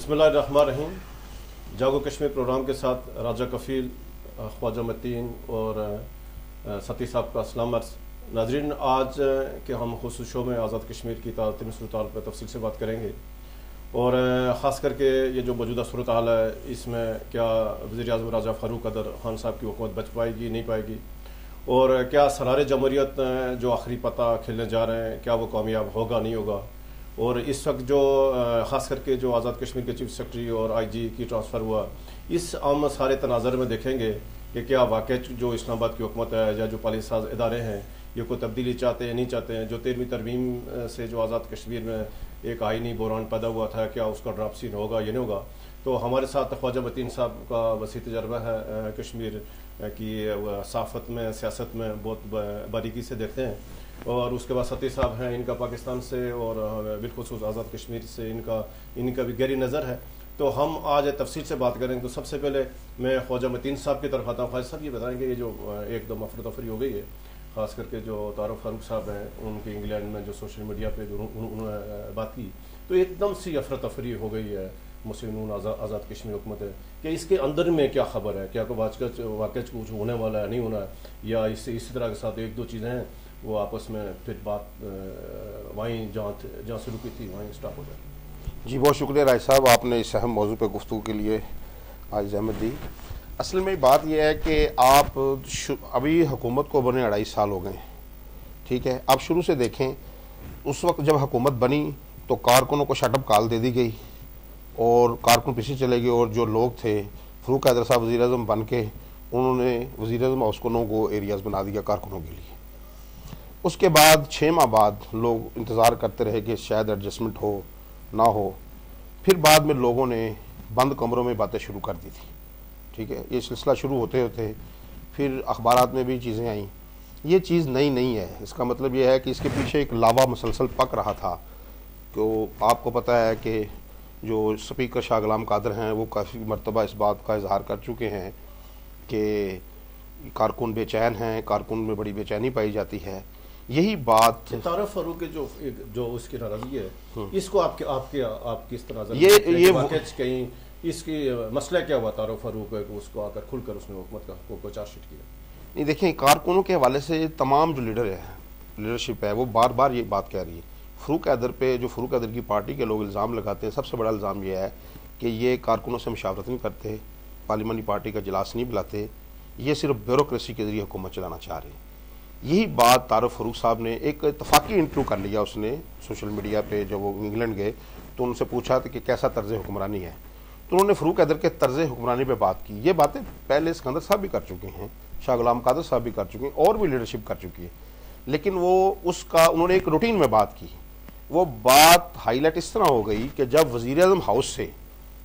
बिस्मिल्लाहिर्रहमानिर्रहीम। जागो कश्मीर प्रोग्राम के साथ राजा कफ़ील, ख्वाजा मतीन और सती साहब का अस्सलाम अर्ज़। नाज़रीन, आज के हम खुसूस शो में आज़ाद कश्मीर की ताज़ा सूरत पर तफसील से बात करेंगे और ख़ास करके ये जो मौजूदा सूरत हाल है, इसमें क्या वज़ीर आज़म राजा फ़ारूक अदर खान साहब की हुकूमत बच पाएगी नहीं पाएगी, और क्या सरारे जमहूरियत जो आखिरी पता खेलने जा रहे हैं, क्या वो कामयाब होगा नहीं होगा। और इस वक्त जो ख़ास करके जो आज़ाद कश्मीर के चीफ सेक्रेटरी और IG की ट्रांसफ़र हुआ, इस आम सारे तनाज़र में देखेंगे कि क्या वाकई जो इस्लामाबाद की हुकूमत है या जो पॉलिसी साज इदारे हैं ये कोई तब्दीली चाहते हैं नहीं चाहते हैं। जो 13वीं तरमीम से जो आज़ाद कश्मीर में एक आइनी बहरान पैदा हुआ था, क्या उसका ड्राप सीन होगा या नहीं होगा। तो हमारे साथ ख्वाजा मतीन साहब का वसी तजर्बा है, कश्मीर की साफ़त में सियासत में बहुत बारीकी से देखते हैं, और उसके बाद सती साहब हैं, इनका पाकिस्तान से और बिलखुसूस आज़ाद कश्मीर से इनका भी गहरी नज़र है। तो हम आज तफसील से बात करेंगे। तो सबसे पहले मैं ख्वाजा मतीन साहब की तरफ आता हूँ। ख्वाजा साहब ये बताएंगे, ये जो एकदम अफरा तफरी हो गई है, ख़ास करके जो तारुफ फारूक साहब हैं उनके इंग्लैंड में जो सोशल मीडिया पे जो उन्होंने बात की, तो एकदम सी अफरा तफरी हो गई है मुस्लिम नून आज़ाद कश्मीर हुकूमत है कि इसके अंदर में क्या खबर है, क्या कोई वाकई कुछ होने वाला है नहीं होना है, या इसी तरह के साथ एक दो चीज़ें हैं वो आपस में फिर बात वहीं जहाँ शुरू की थी वहीं स्टॉप हो जाए। जी, बहुत शुक्रिया राय साहब, आपने इस अहम मौजू पर गुफ्तगू के लिए आज जहमत दी। असल में बात यह है कि आप अभी हुकूमत को बने 2.5 साल हो गए, ठीक है। आप शुरू से देखें, उस वक्त जब हुकूमत बनी तो कारकुनों को शटअप कॉल दे दी गई और कारकुन पीछे चले गए, और जो लोग थे, फ़ारूक हैदर साहब वज़ीर आज़म बन के उन्होंने वज़ीर आज़म हाउस को 9 एरियाज़ बना दिया कारकुनों के लिए। उसके बाद 6 माह बाद लोग इंतज़ार करते रहे कि शायद एडजस्टमेंट हो ना हो। फिर बाद में लोगों ने बंद कमरों में बातें शुरू कर दी थी, ठीक है। ये सिलसिला शुरू होते होते फिर अखबारात में भी चीज़ें आईं। ये चीज़ नई नहीं है, इसका मतलब ये है कि इसके पीछे एक लावा मुसलसल पक रहा था। तो आपको पता है कि जो स्पीकर शाह गुलाम कादर हैं वो काफ़ी मरतबा इस बात का इजहार कर चुके हैं कि कारकुन बेचैन हैं, कारकुन में बड़ी बेचैनी पाई जाती है। यही बात तारुफ फारूक के जो उसकी नाराज़गी है, इसको आप किस तरह ये कहीं इसकी मसला क्या हुआ तारुफ फारूक है कि उसको आकर खुलकर उसने हुकूमत को चार्जशीट किया। नहीं, देखिए, कारकुनों के हवाले से तमाम जो लीडरशिप है वो बार बार ये बात कह रही है। फ़ारूक हैदर पे जो फ़ारूक हैदर की पार्टी के लोग इल्ज़ाम लगाते हैं, सबसे बड़ा इल्ज़ाम यह है कि ये कारकुनों से मुशावरत नहीं करते, पार्लिमानी पार्टी का इजलास नहीं बुलाते, ये सिर्फ ब्यूरोक्रेसी के जरिए हुकूमत चलाना चाह रहे हैं। यही बात तारुफ फारूक साहब ने एक इतफाक़ी इंटरव्यू कर लिया उसने सोशल मीडिया पे। जब वो इंग्लैंड गए तो उनसे पूछा था कि कैसा तर्ज़ हुक्मरानी है, तो उन्होंने फ़ारूक हैदर के तर्ज़ हुक्मरानी पे बात की। ये बातें पहले सिकंदर साहब भी कर चुके हैं, शाह गुलाम कादर साहब भी कर चुके हैं, और भी लीडरशिप कर चुकी है, लेकिन वो उन्होंने एक रूटीन में बात की। वो बात हाईलाइट इस तरह हो गई कि जब वज़ीर आज़म हाउस से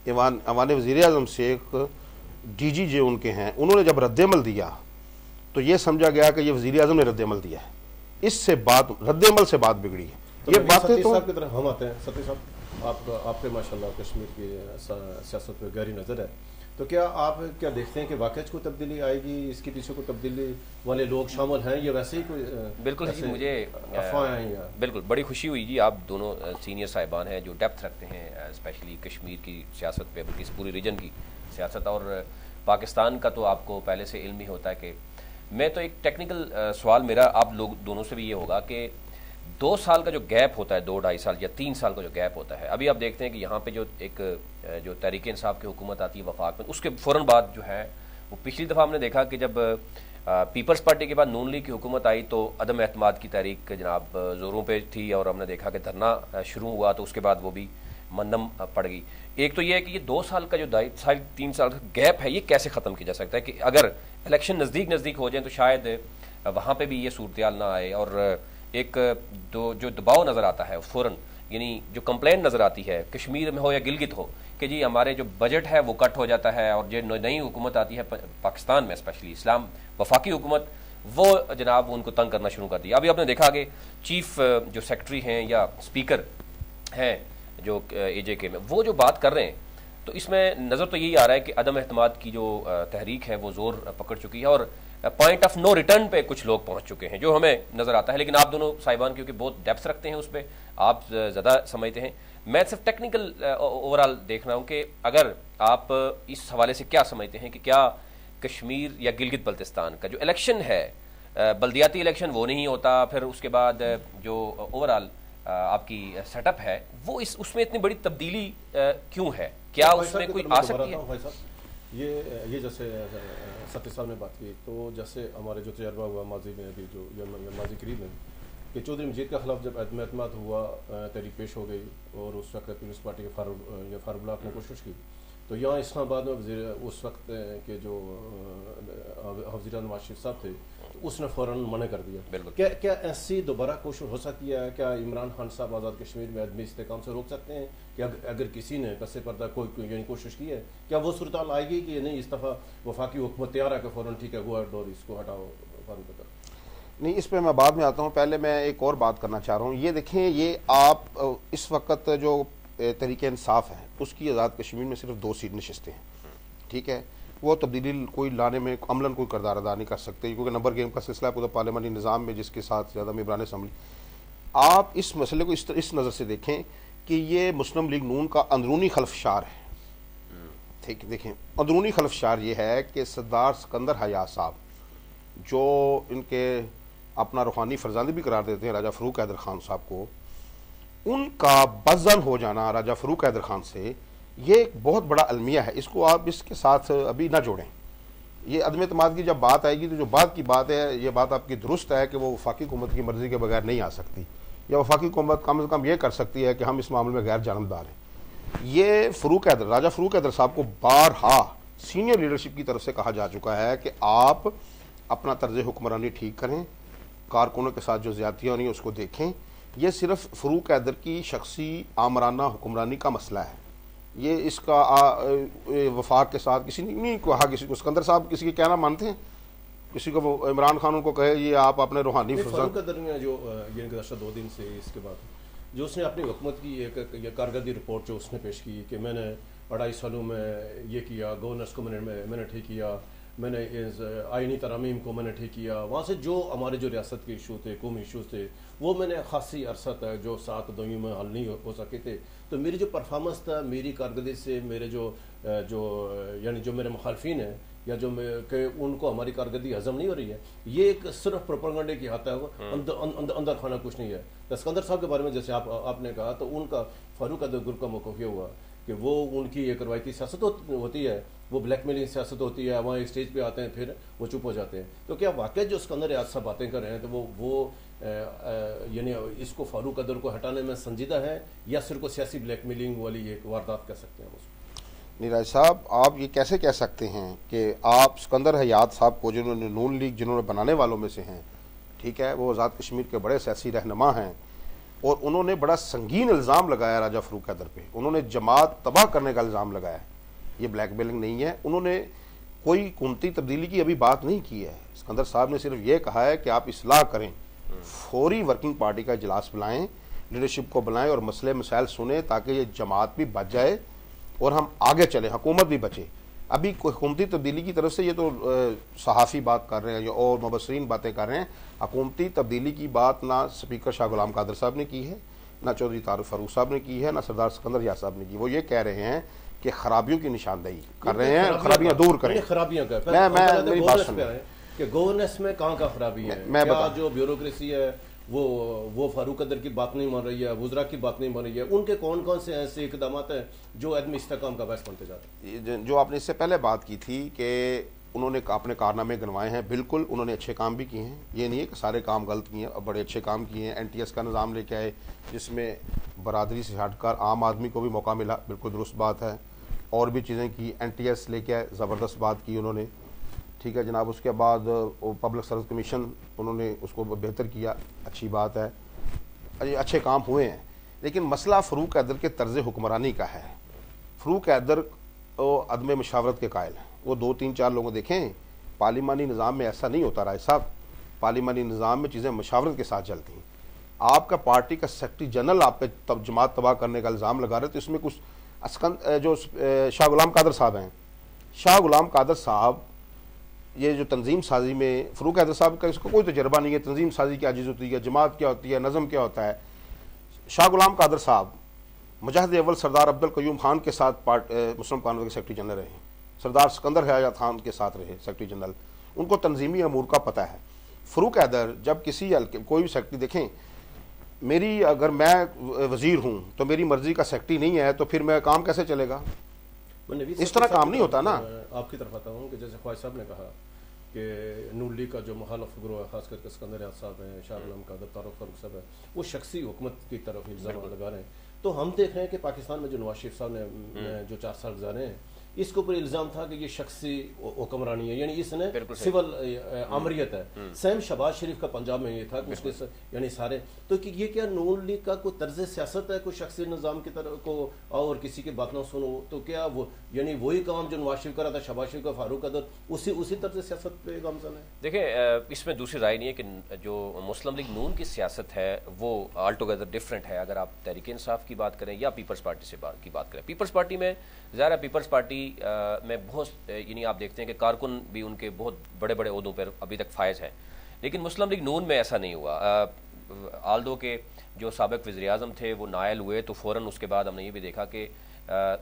ऐवान वज़ीर आज़म से एक DG जो उनके हैं, उन्होंने जब रद्दअमल दिया तो ये समझा गया कि ये वज़ीर आज़म ने रद्दअमल दिया है। इससे बात रद्दअमल से बात बिगड़ी है। तो ये बातें तो की तरफ हम आते हैं। सती साहब, आपके माशाल्लाह कश्मीर की सियासत में गहरी नज़र है, तो क्या आप क्या देखते हैं कि वाकई कोई तब्दीली आएगी, इसके पीछे कोई तब्दीली वाले लोग शामिल हैं या वैसे ही कोई? बिल्कुल जी, मुझे बिल्कुल बड़ी खुशी हुई जी, आप दोनों सीनियर साहिबान हैं जो डेप्थ रखते हैं स्पेशली कश्मीर की सियासत पे, बल्कि इस पूरी रीजन की सियासत। और पाकिस्तान का तो आपको पहले से इल्म ही होता है कि मैं तो एक टेक्निकल सवाल मेरा आप लोग दोनों से भी ये होगा कि 2 साल का जो गैप होता है, 2-2.5 साल या 3 साल का जो गैप होता है, अभी आप देखते हैं कि यहाँ पे जो तहरीक इंसाफ की हुकूमत आती है वफाक में, उसके फ़ौरन बाद जो है वो पिछली दफ़ा हमने देखा कि जब पीपल्स पार्टी के बाद नून लीग की हुकूमत आई तो अदम एतमाद की तहरीक जनाब ज़ोरों पे थी, और हमने देखा कि धरना शुरू हुआ तो उसके बाद वो भी मंदम पड़ गई। एक तो ये है कि ये 2 साल का जो 2.5-3 साल का गैप है, ये कैसे ख़त्म किया जा सकता है कि अगर इलेक्शन नज़दीक हो जाए तो शायद वहाँ पे भी ये सूरत ना आए, और एक जो दबाव नज़र आता है फ़ौरन, यानी जो कंप्लेंट नज़र आती है कश्मीर में हो या गिलगित हो कि जी हमारे जो बजट है वो कट हो जाता है, और जो नई हुकूमत आती है पाकिस्तान में स्पेशली इस्लाम वफाकी हुकूमत, वो जनाब उनको तंग करना शुरू कर दिया। अभी आपने देखा कि चीफ जो सेक्रेटरी हैं या स्पीकर हैं जो AJK में, वो जो बात कर रहे हैं, तो इसमें नज़र तो यही आ रहा है कि अदम एतमाद की जो तहरीक है वो ज़ोर पकड़ चुकी है, और पॉइंट ऑफ नो रिटर्न पे कुछ लोग पहुंच चुके हैं जो हमें नज़र आता है। लेकिन आप दोनों साहिबान क्योंकि बहुत डेप्थ रखते हैं उस पर, आप ज़्यादा समझते हैं। मैं सिर्फ टेक्निकल ओवरऑल देख रहा हूं कि अगर आप इस हवाले से क्या समझते हैं कि क्या कश्मीर या गिलगित बल्तिस्तान का जो इलेक्शन है, बल्दियाती इलेक्शन वो नहीं होता, फिर उसके बाद जो ओवरऑल आपकी सेटअप है वो उसमें इतनी बड़ी तब्दीली क्यों है? क्या उसमें कोई आ सकती है? ये जैसे सत्य साहब ने बात की, तो जैसे हमारे जो तजर्बा हुआ माजी में, अभी जो माजी करीब में कि चौधरी मजीद के खिलाफ जब एतमाद हुआ, तहरीक पेश हो गई और उस वक्त पीपल्स पार्टी के फारूक ब्लॉक ने कोशिश की, तो यहाँ इस्लामाबाद में उस वक्त के जो वज़ीर नवाज शरीफ साहब थे, तो उसने फ़ौरन मना कर दिया। क्या ऐसी दोबारा कोशिश हो सकती है? क्या इमरान खान साहब आज़ाद कश्मीर में आदमी इस्तेकाम से रोक सकते हैं कि अगर किसी ने पसे पर्दा कोई यानी कोशिश की है, क्या वो सूरत हाल आएगी कि नहीं इस दफ़ा वफाकी हुकूमत तैयार है कि फ़ौरन ठीक है गो आउट डोर, इसको हटाओ फारूक बदर? नहीं, इस पर मैं बाद में आता हूँ। पहले मैं एक और बात करना चाह रहा हूँ। ये देखें, ये आप इस वक्त जो तरीके इंसाफ है उसकी आज़ाद कश्मीर में सिर्फ 2 सीट नशिस्तें हैं, ठीक है। वो तब्दीली कोई लाने में अमलन कोई किरदार अदा नहीं कर सकते, क्योंकि नंबर गेम का सिलसिला पूरा पार्लियामानी निज़ाम में, जिसके साथ ज़्यादा मेंबरान असम्बली। आप इस मसले को इस नज़र से देखें कि ये मुस्लिम लीग नून का अंदरूनी खलफशार है, ठीक। देखें, अंदरूनी खलफशार ये है कि सरदार सिकंदर हयात साहब, जो इनके अपना रूहानी फरजांदी भी करार देते हैं राजा फ़रूक हैदर खान साहब को, उनका बज़न हो जाना राजा फ़रूक हैदर खान से, ये एक बहुत बड़ा अलमिया है। इसको आप इसके साथ अभी ना जोड़ें। ये अदम एतमाद की जब बात आएगी तो जो बात की बात है, ये बात आपकी दुरुस्त है कि वो वफाकी हुकूमत की मर्ज़ी के बगैर नहीं आ सकती, या वफाकी हुकूमत कम से कम ये कर सकती है कि हम इस मामले में गैर जानबदार हैं। ये फ़रूक हैदर, राजा फ़रूक हैदर साहब को बारहा सीनियर लीडरशिप की तरफ से कहा जा चुका है कि आप अपना तर्ज हुक्मरानी ठीक करें, कारकुनों के साथ जो ज़्यादतियाँ हो रही हैं उसको देखें। ये सिर्फ फ़रूक हैदर की शख्सी आमराना हुक्मरानी का मसला है। ये इसका वफाक के साथ किसी ने नहीं कहा, किसी को सिकंदर साहब किसी के कहना मानते हैं, किसी को वो इमरान खान को कहे ये आप अपने रूहानी फ़रूक हैदर ने जो ये गुज़श्ता 2 दिन से इसके बाद जो उसने अपनी हुकूमत की एक कारकर्दगी रिपोर्ट जो उसने पेश की कि मैंने 2.5 सालों में ये किया, गवर्नर्स को मैंने ठीक किया, मैंने आइनी तरामीम को मैंने ठीक किया, वहाँ से जो हमारे जो रियासत के इशू थे, कौमी इशूज़ थे, वो मैंने खासी अरसा तक जो 7 दौइयों में हल नहीं हो सके थे। तो मेरी जो परफॉर्मेंस था, मेरी कारकर्दगी से मेरे जो यानी जो मेरे मुखालफिन हैं या जो कि उनको हमारी कारकर्दगी हजम नहीं हो रही है, ये एक सिर्फ प्रोपेगेंडे की हाथ है, अंदर खाना कुछ नहीं है। तो सिकंदर साहब के बारे में जैसे आपने कहा, तो उनका फारूक हैदर ग्रुप का मौक़िफ़ ये हुआ कि वो उनकी एक रवायती सियासत होती है, वो ब्लैकमेलिंग सियासत होती है, वहाँ एक स्टेज पे आते हैं फिर वो चुप हो जाते हैं। तो क्या वाकई जो सिकंदर आज सब बातें कर रहे हैं तो वो यानी इसको फारूक हैदर को हटाने में संजीदा है या सिर्फ सियासी ब्लैकमेलिंग वाली एक वारदात कह सकते हैं उसको? नीरज साहब, आप ये कैसे कह सकते हैं कि आप सिकंदर हयात साहब को, जिन्होंने नून लीग जिन्होंने बनाने वालों में से हैं, ठीक है, वो आज़ाद कश्मीर के बड़े सियासी रहनुमा हैं, और उन्होंने बड़ा संगीन इल्ज़ाम लगाया राजा फ़रूक हैदर पे, उन्होंने जमात तबाह करने का इल्ज़ाम लगाया। ये ब्लैकमेलिंग नहीं है, उन्होंने कोई हुकूमती तब्दीली की अभी बात नहीं की है। सिकंदर साहब ने सिर्फ ये कहा है कि आप इस्लाह करें, फौरी वर्किंग पार्टी का इजलास बुलाएं, लीडरशिप को बुलाएं और मसले मसाइल सुने, ताकि ये जमात भी बच जाए और हम आगे चलें, हुकूमत भी बचे। अभी कोई हुकूमती तब्दीली की तरफ से ये तो सहाफ़ी बात कर रहे हैं और मुबसरीन बातें कर रहे हैं। हुकूमती तब्दीली की बात ना स्पीकर शाह गुलाम कादर साहब ने की है, ना चौधरी तारिक फ़ारूक साहब ने की है, ना सरदार सिकंदर याद साहब ने की। वो ये कह रहे हैं कि खराबियों की निशानदेही कर रहे हैं, खराबियां दूर करें। खराबियां का मैं मेरी बात सुनिए कि गवर्नेंस में कहाँ का खराबी है? क्या जो ब्यूरोक्रेसी है वो फारूक हैदर की बात नहीं मान रही है, वुज़रा की बात नहीं मान रही है? उनके कौन कौन से ऐसे इकदाम हैं जो आदमी इस्तेकाम का बायस बनते जाते हैं? जो आपने इससे पहले बात की थी कि उन्होंने अपने कारनामे गिनवाए हैं, बिल्कुल उन्होंने अच्छे काम भी किए हैं, ये नहीं है कि सारे काम गलत किए हैं, बड़े अच्छे काम किए हैं। NTS का निज़ाम लेके आए जिसमें बरादरी से हटकर आम आदमी को भी मौका मिला, बिल्कुल दुरुस्त बात है। और भी चीज़ें की, NTS लेके आए, ज़बरदस्त बात की उन्होंने, ठीक है जनाब। उसके बाद पब्लिक सर्विस कमीशन उन्होंने उसको बेहतर किया, अच्छी बात है, अच्छे काम हुए हैं। लेकिन मसला फ़रूक हैदर के तर्ज हुक्मरानी का है। फ़रूक हैदर अदम मशावरत के कायल हैं। वो 2-3-4 लोगों देखें, पार्लिमानी निज़ाम में ऐसा नहीं होता राय साहब। पार्लिमानी निज़ाम में चीज़ें मशावरत के साथ चलती हैं। आपका पार्टी का सेक्रेटरी जनरल आप पे जमात तबाह करने का इल्ज़ाम लगा रहे, तो इसमें कुछ जो शाह गुलाम कादर साहब हैं, शाह गुलाम कादर साहब ये जो तंजीम साजी में फ़रूक हैदर साहब का इसको कोई तजर्बा नहीं है, तंजीम साजी क्या चीज़ होती है, जमात क्या होती है, नज़म क्या होता है। शाह गुलाम कादर साहब मुजाहिद अव्वल सरदार अब्दुल कयूम खान के साथ मुस्लिम कानून के सेक्रेटरी जनरल रहे, सरदार सिकंदर हयात खान के साथ रहे सेक्रेटरी जनरल, उनको तंजीमी अमूर का पता है। फ़रूक हैदर जब किसी कोई भी सेक्रेटरी देखें, मेरी अगर मैं वज़ीर हूँ तो मेरी मर्ज़ी का सेक्रेटरी नहीं है तो फिर मैं काम कैसे चलेगा? इस तरह काम नहीं होता ना। आपकी तरफ आता हूँ कि जैसे ख्वाजा साहब ने कहा कि नून लीग का जो मुखालिफ ग्रोह है, खास करके सिकंदर हयात साहब हैं, शाह आलम का तारुक फारूक साहब है, वो शख्सी हुकूमत की तरफ इल्ज़ाम लगा रहे हैं। तो हम देख रहे हैं कि पाकिस्तान में जो नवाज शरीफ साहब ने जो 4 साल गुजारे हैं, इसके ऊपर इल्ज़ाम था कि ये शख्सी हुक्मरानी है, यानी इसने सिविल आमरियत है। सेम शहबाज शरीफ का पंजाब में ये था कि उसके यानी सारे, तो कि ये क्या नून लीग का कोई तर्ज सियासत है, कोई शख्सी निज़ाम की तरह को और किसी की बात ना सुनो, तो क्या वो यानी वही काम जो नवाज शरीफ कर रहा था, शहबाज शरीफ का, फारूक अदर, उसी तर्ज सियासत पे गामजन है? देखिए, इसमें दूसरी राय नहीं है कि जो मुस्लिम लीग नून की सियासत है वो ऑल टुगेदर डिफरेंट है। अगर आप तहरीक इंसाफ की बात करें या पीपल्स पार्टी की बात करें, पीपल्स पार्टी में ज़ाहिर है, पीपल्स पार्टी में बहुत यानी आप देखते हैं कि कारकुन भी उनके बहुत बड़े बड़े ओहदों पर अभी तक फायज हैं, लेकिन मुस्लिम लीग नून में ऐसा नहीं हुआ। आल्दो के जो साबिक वज़ीर आज़म थे वो नायल हुए, तो फ़ौरन उसके बाद हमने ये भी देखा कि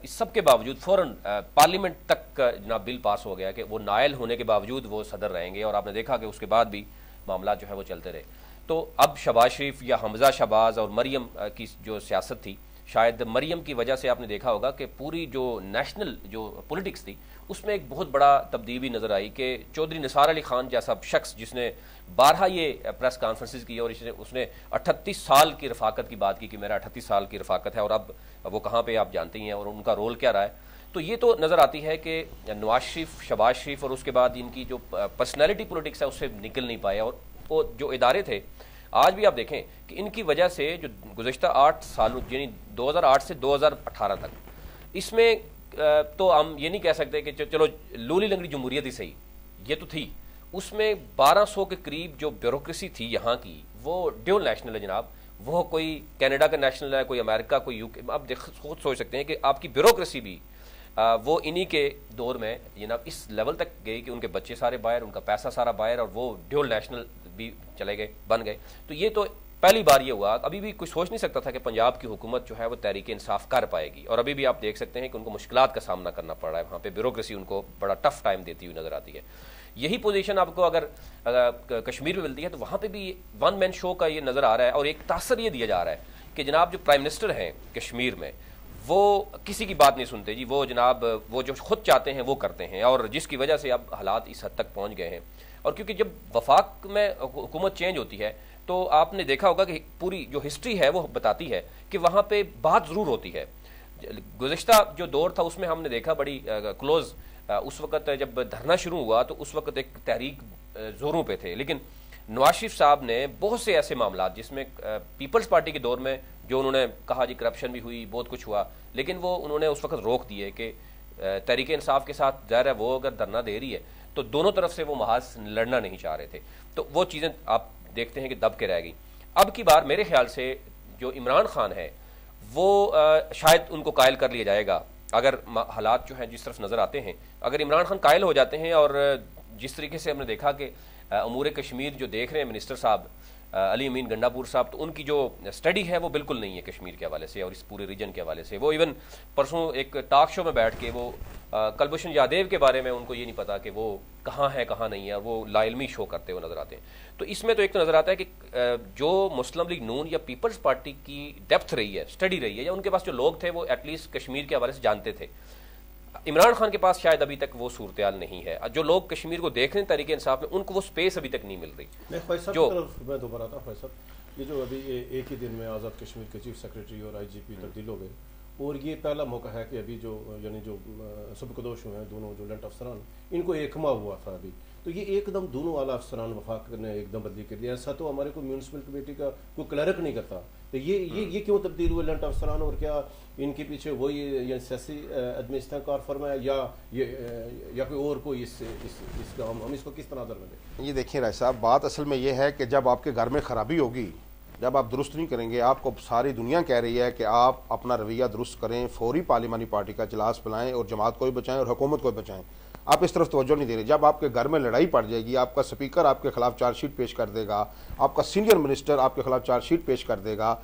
इस सब के बावजूद फ़ौरन पार्लियामेंट तक जनाब बिल पास हो गया कि वो नायल होने के बावजूद वो सदर रहेंगे, और आपने देखा कि उसके बाद भी मामला जो है वो चलते रहे। तो अब शहबाज शरीफ या हमजा शहबाज और मरियम की जो सियासत थी, शायद मरियम की वजह से आपने देखा होगा कि पूरी जो नेशनल जो पॉलिटिक्स थी उसमें एक बहुत बड़ा तब्दीली नज़र आई कि चौधरी निसार अली खान जैसा शख्स जिसने 12 ये प्रेस कॉन्फ्रेंसेस की और उसने 38 साल की रफाकत की बात की कि मेरा 38 साल की रफाकत है, और अब वो कहाँ पे आप जानते ही हैं, और उनका रोल क्या रहा है। तो ये तो नज़र आती है कि नवाज शरीफ, शहबाज शरीफ और उसके बाद इनकी जो पर्सनैलिटी पॉलिटिक्स है उससे निकल नहीं पाए, और वो जो इदारे थे आज भी आप देखें कि इनकी वजह से जो गुज़श्ता 8 सालों यानी 2008 से 2018 तक, इसमें तो हम ये नहीं कह सकते कि चलो लूली लंगड़ी जमहूरियत ही सही, ये तो थी, उसमें 1200 के करीब जो ब्यूरोक्रेसी थी यहाँ की वो ड्यूल नेशनल है जनाब, वो कोई कनाडा का नेशनल है, कोई अमेरिका, कोई यूके। आप खुद सोच सकते हैं कि आपकी ब्यूरोक्रेसी भी वो इन्हीं के दौर में जनाब इस लेवल तक गई कि उनके बच्चे सारे बाहर, उनका पैसा सारा बाहर, और वो ड्यूल नेशनल भी चले गए, बन गए। तो ये तो पहली बार ये हुआ। अभी भी कोई सोच नहीं सकता था कि पंजाब की हुकूमत जो है वो तहरीक इंसाफ कर पाएगी, और अभी भी आप देख सकते हैं कि उनको मुश्किलात का सामना करना पड़ रहा है, वहाँ पे ब्यूरोक्रेसी उनको बड़ा टफ टाइम देती हुई नजर आती है। यही पोजीशन आपको अगर कश्मीर में मिलती है तो वहाँ पे भी वन मैन शो का ये नज़र आ रहा है, और एक तासर ये दिया जा रहा है कि जनाब जो प्राइम मिनिस्टर हैं कश्मीर में वो किसी की बात नहीं सुनते जी, वो जनाब वो जो खुद चाहते हैं वो करते हैं, और जिसकी वजह से अब हालात इस हद तक पहुँच गए हैं। और क्योंकि जब वफाक में हुकूमत चेंज होती है तो आपने देखा होगा कि पूरी जो हिस्ट्री है वो बताती है कि वहाँ पे बात ज़रूर होती है। गुज़श्ता जो दौर था उसमें हमने देखा बड़ी क्लोज, उस वक़्त जब धरना शुरू हुआ तो उस वक़्त एक तहरीक ज़ोरों पे थे, लेकिन नवाज शरीफ साहब ने बहुत से ऐसे मामला जिसमें पीपल्स पार्टी के दौर में जो उन्होंने कहा जी करप्शन भी हुई, बहुत कुछ हुआ, लेकिन वो उन्होंने उस वक़्त रोक दिए कि तहरीक इंसाफ के साथ ज़ाहिर है वो अगर धरना दे रही है तो दोनों तरफ से वो महाज लड़ना नहीं चाह रहे थे, तो वो चीज़ें आप देखते हैं कि दब के रह गई। अब की बार मेरे ख्याल से जो इमरान खान है वो शायद उनको कायल कर लिया जाएगा, अगर हालात जो हैं जिस तरफ नज़र आते हैं, अगर इमरान खान कायल हो जाते हैं, और जिस तरीके से हमने देखा कि अमूर कश्मीर जो देख रहे हैं मिनिस्टर साहब अली अमीन गंडापुर साहब, तो उनकी जो स्टडी है वो बिल्कुल नहीं है कश्मीर के हवाले से और इस पूरे रीजन के हवाले से। वो इवन परसों एक टॉक शो में बैठ के वो कुलभूषण यादव के बारे में उनको ये नहीं पता कि वो कहाँ है कहाँ नहीं है, वो लाइलमी शो करते हुए नजर आते हैं। तो इसमें तो एक तो नज़र आता है कि जो मुस्लिम लीग नून या पीपल्स पार्टी की डेप्थ रही है, स्टडी रही है, या उनके पास जो लोग थे वो एटलीस्ट कश्मीर के हवाले से जानते थे। इमरान खान के पास शायद अभी तक वो सूरत नहीं है, जो लोग कश्मीर को देख रहे हैं तरीके इंसाफ में उनको वो स्पेस अभी तक नहीं मिल रही। जो मैं दोबारा आता हूँ साहब, ये जो अभी एक ही दिन में आज़ाद कश्मीर के चीफ सेक्रेटरी और IGP तब्दील हो गए, और ये पहला मौका है कि अभी जो यानी जो सबकदोश हुए हैं दोनों जो लेफ्ट अफसरान, इनको एकमा हुआ था अभी, तो ये एकदम दोनों आला अफसरान वफाक ने एकदम बदली कर दिया। ऐसा तो हमारे को म्यूनसिपल कमेटी का कोई क्लर्क नहीं करता, तो ये क्यों तब्दील हुए लेफ्ट अफसरान, और क्या इनके पीछे वही सियासी अदम इस्तेकार फर्मा है या कोई और कोई इसका हम इसको किस तरह नजर में दें? ये देखिए राय साहब, बात असल में ये है कि जब आपके घर में खराबी होगी, जब आप दुरुस्त नहीं करेंगे, आपको सारी दुनिया कह रही है कि आप अपना रवैया दुरुस्त करें, फौरी पार्लिमानी पार्टी का इजलास बुलाएं और जमात को भी बचाएं और हुकूमत को भी बचाएं, आप इस तरफ तवज्जो नहीं दे रहे। जब आपके घर में लड़ाई पड़ जाएगी, आपका स्पीकर आपके खिलाफ चार्जशीट पेश कर देगा, आपका सीनियर मिनिस्टर आपके खिलाफ चार्जशीट पेश कर देगा,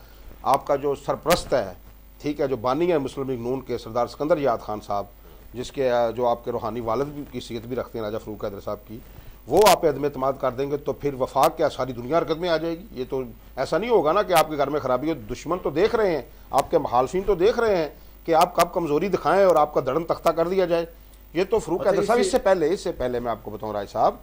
आपका जो सरप्रस्त है ठीक है, जो बानी है मुस्लिम लीग नून के सरदार सिकंदर याद खान साहब, जिसके जो आपके रूहानी वालिद की सीयत भी रखते हैं राजा फ़रूक हैदर साहब की, वो आप पे अदम एतमाद कर देंगे तो फिर वफाक क्या सारी दुनिया हरकत में आ जाएगी। ये तो ऐसा नहीं होगा ना कि आपके घर में खराबी हो, दुश्मन तो देख रहे हैं, आपके मुखालफिन तो देख रहे हैं कि आप कब कमज़ोरी दिखाएं और आपका धड़म तख्ता कर दिया जाए। ये तो फ़रूक हैदर साहब इससे पहले मैं आपको बताऊँ राय साहब,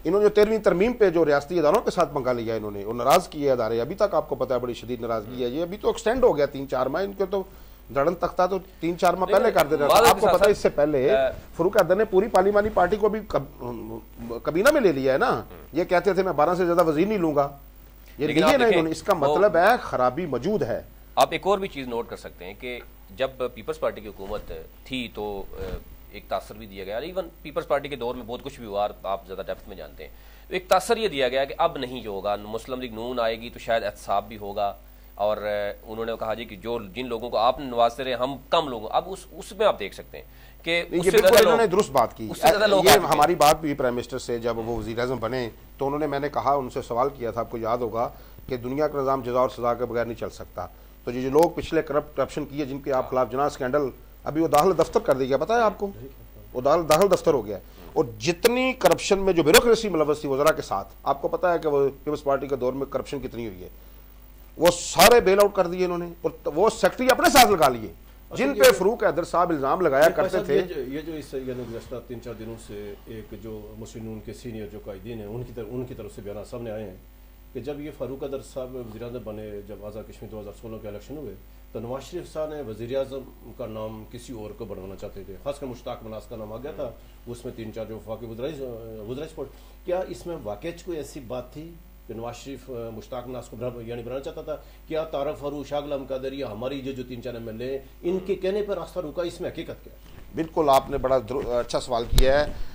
इन्होंने जो 13वीं तरमीम पे जो रियासती इदारों के साथ पंगा लिया इन्होंने, और नाराज़ किए अदारे, अभी तक आपको पता है बड़ी शदीद नाराज़गी है। ये अभी तो एक्सटेंड हो गया 3-4 माह, इनके तो धड़न तख्ता तो 3-4 माह पहले कर देना। आपको पता है इससे पहले फ़रूक हैदर ने पूरी पार्लिमानी पार्टी को भी कबीना में ले लिया है ना। ये कहते थे मैं 12 से ज्यादा वजीर नहीं लूंगा, ये लिए ना इन्होंने। इसका मतलब है खराबी मौजूद है। आप एक और भी चीज नोट कर सकते हैं कि जब पीपल्स पार्टी की हुकूमत थी तो एक तासर भी दिया गया, इवन पीपल्स पार्टी के दौर में बहुत कुछ भी हुआ, आप ज्यादा डेप्थ में जानते हैं। एक तासर ये दिया गया कि अब नहीं जो होगा, मुस्लिम लीग नून आएगी तो शायद एहतसाब भी होगा, और उन्होंने कहा जी कि जो जिन लोगों को आप नवाजते रहे हम कम लोगों, अब उसमें आप देख सकते हैं कि इन्होंने दुरुस्त बात की। ये हमारी बात भी प्राइम मिनिस्टर से जब वो वज़ीर आज़म बने तो मैंने कहा, उनसे सवाल किया था, आपको याद होगा कि दुनिया का निज़ाम जज़ा और सज़ा के बगैर नहीं चल सकता। तो जो लोग पिछले करप्शन किए, जिनके आप खिलाफ जना स्कैंडल, अभी वो दाखिल दफ्तर कर दिया, पता है आपको, वो दाखिल दफ्तर हो गया। और जितनी करप्शन में जो ब्यूरोक्रेसी मुलव्वस थी वज़रा के साथ, आपको पता है कि वो पीपल्स पार्टी के दौर में करप्शन कितनी हुई है, वो सारे बेल आउट कर दिए इन्होंने, और वो सेक्रेटरी अपने साथ लगा लिए जिन पे फ़रूक हैदर साहब इल्ज़ाम लगाया करते थे। ये जो इस गुज़श्ता 3-4 दिनों से एक जो मुस्लिम नून के सीनियर जो कायदीन हैं उनकी तरफ से बयान सामने आए हैं कि जब ये फ़ारूक हैदर साहब वज़ीर आज़म बने, जब आज़ाद कश्मीर 2016 के इलेक्शन हुए, तो नवाज शरीफ साहब ने वज़ीर आज़म का नाम किसी और को बनवाना चाहते थे, खासकर मुश्ताक मनास का नाम आ गया था, उसमें 3-4 जो वफाकी वज़राई स्पोर्ट। क्या इसमें वाकई कोई ऐसी बात थी कि नवाज शरीफ मुश्ताक मनास को बनाना चाहता था? क्या तारक फरूक, शाह गुलाम कादर या हमारी जो 3-4 MLA इनके कहने पर रास्ता रुका, इसमें हकीकत क्या है? बिल्कुल, आपने बड़ा अच्छा सवाल किया है।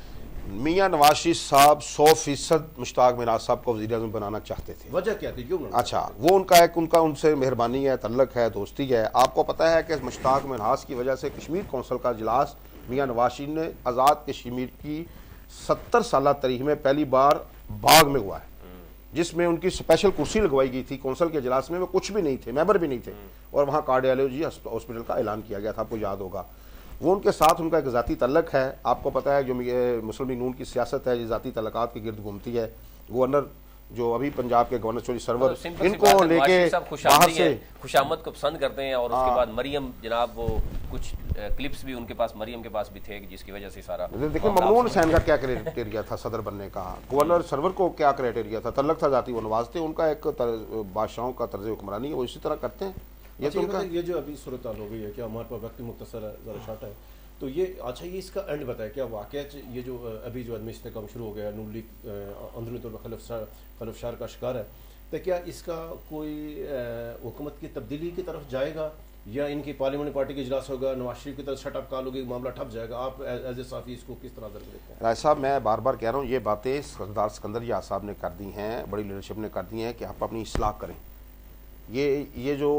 मियाँ नवाज शरीफ साहब 100% मुश्ताक मिनाज साहब को वज़ीर आज़म बनाना चाहते थे। वजह क्या थी, क्यों? अच्छा, वो उनका उनसे मेहरबानी है, तल्लक है, दोस्ती है। आपको पता है कि मुश्ताक मिनाज की वजह से कश्मीर कौंसिल का इजलास मियाँ नवाज शरीफ ने आज़ाद कश्मीर की 70 साल तारीख में पहली बार बाग में हुआ है, जिसमें उनकी स्पेशल कुर्सी लगवाई गई थी कौंसिल के इजलास में। वो कुछ भी नहीं थे, मेंबर भी नहीं थे, और वहाँ कार्डियोलॉजी हॉस्पिटल का ऐलान किया गया था, आपको याद होगा। वो उनके साथ उनका एक ज़ाती तल्लक है। आपको पता है जो मुस्लिम लीग नून की सियासत है, ये ज़ाती तल्लकात के गिर्द घूमती है। गवर्नर जो अभी पंजाब के गवर्नर चौधरी सरवर, इनको लेके बाहर से खुशामद को पसंद करते हैं, और उसके बाद मरियम जनाब, वो कुछ क्लिप्स भी उनके पास, मरियम के पास भी थे, जिसकी वजह से सारा। देखिए ममनून हुसैन का क्या क्राइटेरिया था सदर बनने का, गवर्नर सरवर को क्या क्राइटेरिया था, तल्लक था जाती, वो नवाजते, उनका एक बादशाहों का तर्ज हुक्मरानी है, वो इसी तरह करते हैं। ये जो अभी सूरत हाल हो गई है, क्या हमारे पास वक्त मुख्तसर ज़रा शार्ट है, तो ये अच्छा ये इसका एंड बताए, क्या वाकई ये जो अभी जो आदमी इस्तेकाम शुरू हो गया, नून लीग अंदरूनी तौर पर खलफशार का शिकार है, तो क्या इसका कोई हुकूमत की तब्दीली की तरफ जाएगा, या इनकी पार्लियामेंट पार्टी का इजलास होगा, नवाज शरीफ की तरफ शटअप कॉल होगी, मामला ठप जाएगा? आप एज ए साफी इसको किस तरह देखते हैं? राय साहब, मैं बार बार कह रहा हूँ, ये बातें सरदार सिकंदर याद साहब ने कर दी हैं, बड़ी लीडरशिप ने कर दी हैं कि आप अपनी इस्लाह करें। ये जो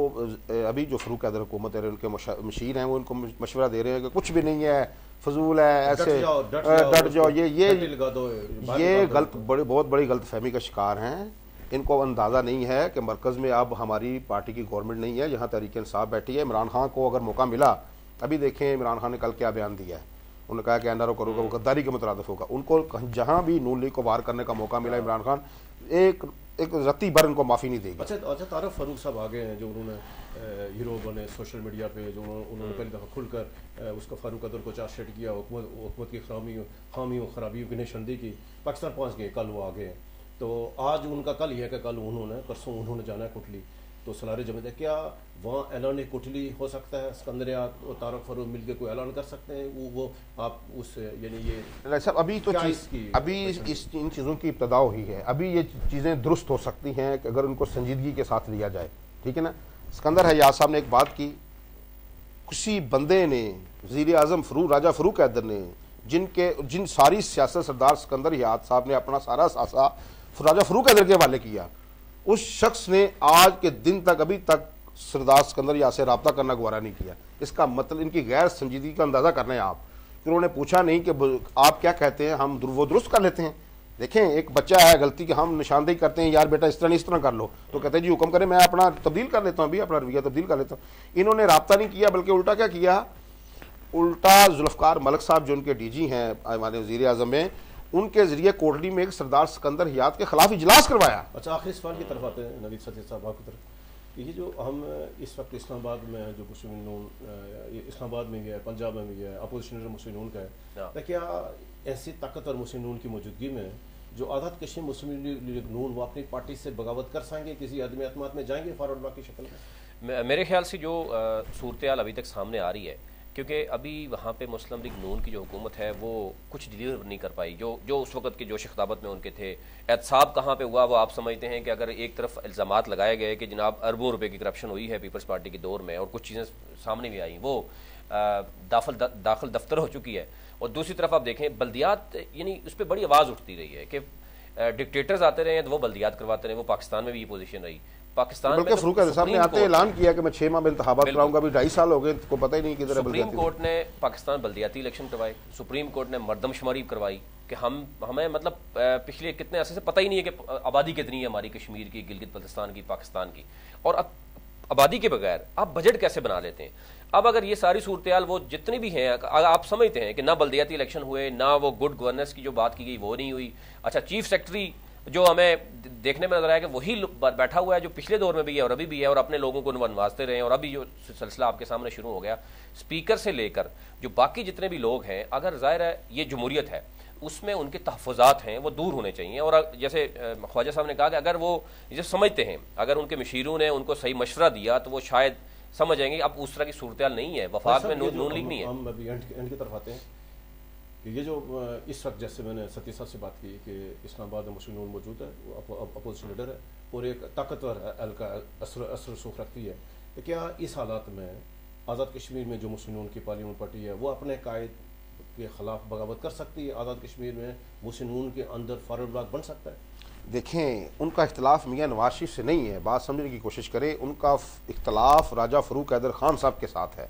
अभी जो फ़रूक हैदर हुकूमत है, उनके मशीर हैं, वो उनको मशवरा दे रहे हैं कि कुछ भी नहीं है, फजूल है, ऐसे डट जाओ, ये गलत, बहुत बड़ी गलतफहमी का शिकार हैं। इनको अंदाज़ा नहीं है कि मरकज़ में अब हमारी पार्टी की गवर्नमेंट नहीं है, जहाँ तहरीक इंसाफ बैठी है। इमरान खान को अगर मौका मिला, अभी देखें इमरान खान ने कल क्या बयान दिया है, उन्होंने कहा कि एनआरओ करूँगा, वो गद्दारी के मुतरादिफ होगा। उनको जहाँ भी नून लीग को वार करने का मौका मिला, इमरान खान एक रत्ती भर इनको माफ़ी नहीं देगी। अच्छा, तारक फरूक साहब आ गए हैं, जो उन्होंने हीरो बने सोशल मीडिया पे, जो उन्होंने पहली दफ़ा खुलकर उसका फारूक हैदर को चार्जशीट किया, हुकूमत की खामियों खराबियों की निशानदी की। पाकिस्तान पहुँच गए, कल वो आ गए हैं, तो आज उनका कल ही है कि कल उन्होंने परसों उन्होंने जाना है कुटली, तो सलारे जमे थे। क्या वहाँ ऐलान कुटली हो सकता है? सिकंदर और तारक फरूक मिलकर कोई ऐलान कर सकते हैं? वो आप उस यानी ये सब अभी तो अभी इन चीज़ों की इब्तदा हुई है, अभी ये चीज़ें दुरुस्त हो सकती हैं कि अगर उनको संजीदगी के साथ लिया जाए, ठीक है ना। सिकंदर हयात साहब ने एक बात की, किसी बंदे ने, वज़ीर आज़म राजा फ़रूक हैदर ने, जिन सारी सियासत सरदार सिकंदर हयात साहब ने अपना सारा सासा राजा फ़रूक हैदर के हवाले किया, उस शख्स ने आज के दिन तक अभी तक सरदार सिकंदर याद से रब्ता करना गवारा नहीं किया। इसका मतलब इनकी गैर संजीदगी का अंदाज़ा कर रहे हैं आप। उन्होंने पूछा नहीं कि आप क्या कहते हैं, हम वो दुरुस्त कर लेते हैं। देखें एक बच्चा है गलती कि हम निशानदेही करते हैं, यार बेटा इस तरह नहीं इस तरह कर लो, तो कहते हैं जी हुक्म करें, मैं अपना तब्दील कर लेता हूँ, अभी अपना रवैया तब्दील कर लेता हूँ। इन्होंने राब्ता नहीं किया, बल्कि उल्टा क्या किया, उल्टा जुल्फ़कार मलिक साहब जो उनके डीजी हैं हमारे वज़ीर आज़म में, उनके जरिए कोटली में एक सरदार सिकंदर हयात के खिलाफ इजलास करवाया। अच्छा, आखिरी सवाल की तरफ आते हैं नवीद सतीश साहब आपकी तरफ। ये जो हम इस वक्त इस्लामाबाद में जो मुस्लिम नून इस्लामाबाद में भी है, पंजाब में भी है, अपोजिशन लीडर मुस्लिम नून का है, तो क्या ऐसी ताकतवर मुस्लिम नून की मौजूदगी में जो आज़ाद कश्मीर मुस्लिम लीग नून वो अपनी पार्टी से बगावत कर सकेंगे, किसी अदम एतमाद में जाएंगे फॉरवर्ड ब्लॉक की शक्ल में? मेरे ख्याल से जो सूरत हाल अभी तक सामने आ रही है, क्योंकि अभी वहाँ पे मुस्लिम लीग नून की जो हुकूमत है वो कुछ डिलीवर नहीं कर पाई, जो उस वक्त के जोश खिताबत में उनके थे। एहतसाब कहाँ पे हुआ वो आप समझते हैं कि अगर एक तरफ इल्ज़ामात लगाए गए कि जनाब अरबों रुपए की करप्शन हुई है पीपल्स पार्टी के दौर में और कुछ चीज़ें सामने भी आई, वो दाखिल दफ्तर हो चुकी है, और दूसरी तरफ आप देखें बल्दियात, यानी उस पर बड़ी आवाज़ उठती रही है कि डिक्टेटर्स आते रहे तो वो बल्दियात करवाते रहे। वो पाकिस्तान में भी ये पोजीशन रही। पाकिस्तान में फ़रूक साहब ने आते ऐलान किया कि मैं 6 माह में इंतखाबात कराऊंगा, अभी 2.5 साल हो गए, को पता ही नहीं किधर है। सुप्रीम कोर्ट ने पाकिस्तान बल्दियाती इलेक्शन करवाए, सुप्रीम कोर्ट ने मरदमशुमारी करवाई कि हमें मतलब पिछले कितने अरसे से पता ही नहीं है कि आबादी कितनी है हमारी कश्मीर की, गिलगित बल्तिस्तान की, पाकिस्तान की, और अब आबादी के बगैर आप बजट कैसे बना लेते हैं? अब अगर ये सारी सूरत हाल वो जितनी भी हैं, आप समझते हैं कि ना बल्दियाती इलेक्शन हुए, ना वो गुड गवर्नेंस की जो बात की गई वो नहीं हुई। अच्छा, चीफ सेक्रेटरी जो हमें देखने में नजर आया कि वही बैठा हुआ है जो पिछले दौर में भी है और अभी भी है, और अपने लोगों को नवाजते रहे, और अभी जो सिलसिला आपके सामने शुरू हो गया, स्पीकर से लेकर जो बाकी जितने भी लोग हैं, अगर जाहिर है ये जमहूरियत है, उसमें उनके तहफ़्फ़ुज़ात हैं वो दूर होने चाहिए। और जैसे ख्वाजा साहब ने कहा कि अगर वो ये समझते हैं, अगर उनके मशीरों ने उनको सही मशवरा दिया तो वो शायद समझ जाएंगे। अब उस तरह की सूरत हाल नहीं है, वफाक में नून लीग नहीं है। हम अभी एंड की तरफ आते हैं कि ये जो इस वक्त जैसे मैंने सतीश साहब से बात की कि इस्लामाबाद में मुस्लिम नून मौजूद है, वो अपोजिशन लीडर है और एक ताकतवर हल्का असर सुख रखती है, तो क्या इस हालात में आज़ाद कश्मीर में जो मुस्लिम नून की पार्लियामेंट पार्टी है वो अपने कायद के ख़िलाफ़ बगावत कर सकती है? आज़ाद कश्मीर में मुस्लिम नून के अंदर फॉरवर्ड ब्लॉक बन सकता है? देखें, उनका इख्तलाफ मियाँ नवाज शरीफ से नहीं है, बात समझने की कोशिश करें। उनका इख्तलाफ राजा फ़रूक हैदर खान साहब के साथ है।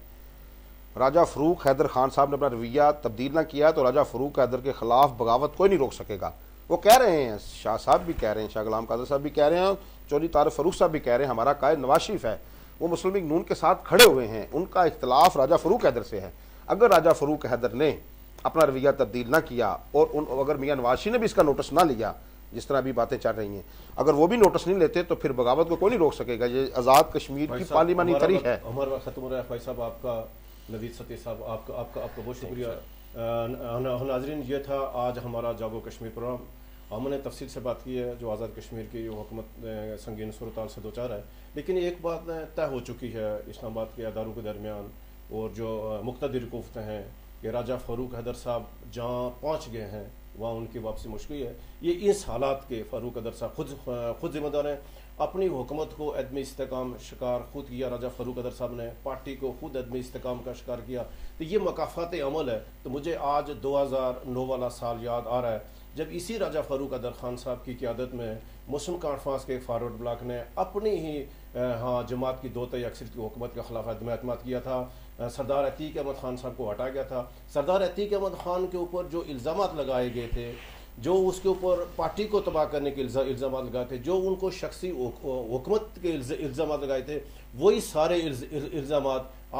राजा फ़रूक हैदर खान साहब ने अपना रवैया तब्दील ना किया तो राजा फ़रूक हैदर के ख़िलाफ़ बगावत कोई नहीं रोक सकेगा। वो कह रहे हैं, शाह साहब भी कह रहे हैं, शाह गुलाम कादर साहब भी कह रहे हैं, चौधरी तारिक फ़रूक साहब भी कह रहे हैं, हमारा कायद नवाज शरीफ है, वो मुस्लिम लीग नून के साथ खड़े हुए हैं। उनका इख्तलाफ राजा फ़रूक हैदर से है। अगर राजा फ़रूक हैदर ने अपना रवैया तब्दील ना किया और अगर मियाँ नवाज शरीफ ने भी इसका नोटिस ना लिया, जिस तरह अभी बातें चल रही हैं, अगर वो भी नोटिस नहीं लेते तो फिर बगावत को कोई नहीं रोक सकेगा। ये आज़ाद कश्मीर की पार्लिमानी तरीक़ है। हमारा ख़त्म हो रहा है। भाई साहब, आपका नवीद सतीश साहब, आपका बहुत शुक्रिया। नाज़रीन, ये था आज हमारा जागो कश्मीर प्रोग्राम। हमने तफसील से बात की है जो आज़ाद कश्मीर की हुकूमत संगीन सूरत से दो चार है, लेकिन एक बात तय हो चुकी है इस्लामाबाद के अदारों के दरमियान और जो मुक़्तदिर गुफ्ते हैं कि राजा फ़रूक हैदर साहब जहाँ पहुँच गए हैं वहाँ उनकी वापसी मुश्किल है। ये इस हालात के फ़ारूक हैदर साहब खुद जिम्मेदार हैं। अपनी हुकूमत को अदमी इस्तेकाम शिकार खुद किया राजा फ़ारूक हैदर साहब ने, पार्टी को खुद अदमी इस्तेकाम का शिकार किया। तो ये मकाफ़ात अमल है। तो मुझे आज 2009 वाला साल याद आ रहा है जब इसी राजा फ़ारूक हैदर खान साहब की क़यादत में मुस्लिम कॉन्फ्रेंस के फॉरवर्ड ब्लॉक ने अपनी ही जमात की 2/3 अक्सरियत की हुकूमत के ख़िलाफ़ अदम एतमाद किया था। सरदार अतीक अहमद ख़ान साहब को हटाया गया था। सरदार अतीक अहमद ख़ान के ऊपर जो इल्ज़ामात लगाए गए थे, जो उसके ऊपर पार्टी को तबाह करने के इल्ज़ाम लगाए थे, जो उनको शख्सी हुकूमत के इल्ज़ाम लगाए थे, वही सारे इल्ज़ाम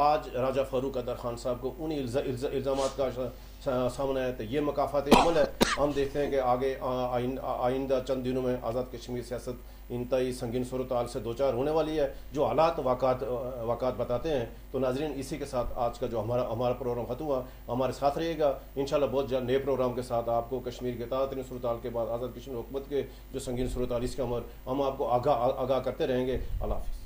आज राजा फ़ारूक हैदर खान साहब को उन इल्ज़ाम का सामने है। तो ये मकाफ़ात अमल है। हम देखते हैं कि आगे आइंदा चंद दिनों में आज़ाद कश्मीर सियासत इंतहाई संगीन सूरत हाल से दो चार होने वाली है, जो हालात वाक़ात बताते हैं। तो नाज़रीन, इसी के साथ आज का जो हमारा प्रोग्राम ख़त्म हुआ। हमारे साथ रहिएगा इंशाल्लाह बहुत जल्द नए प्रोग्राम के साथ आपको कश्मीर के ताज़ा सूरत हाल के बाद आज़ाद कश्मीर हुकूमत के जो संगीन सूरत हाल इसका हम आपको आगाह करते रहेंगे। अल्लाह हाफ़िज़।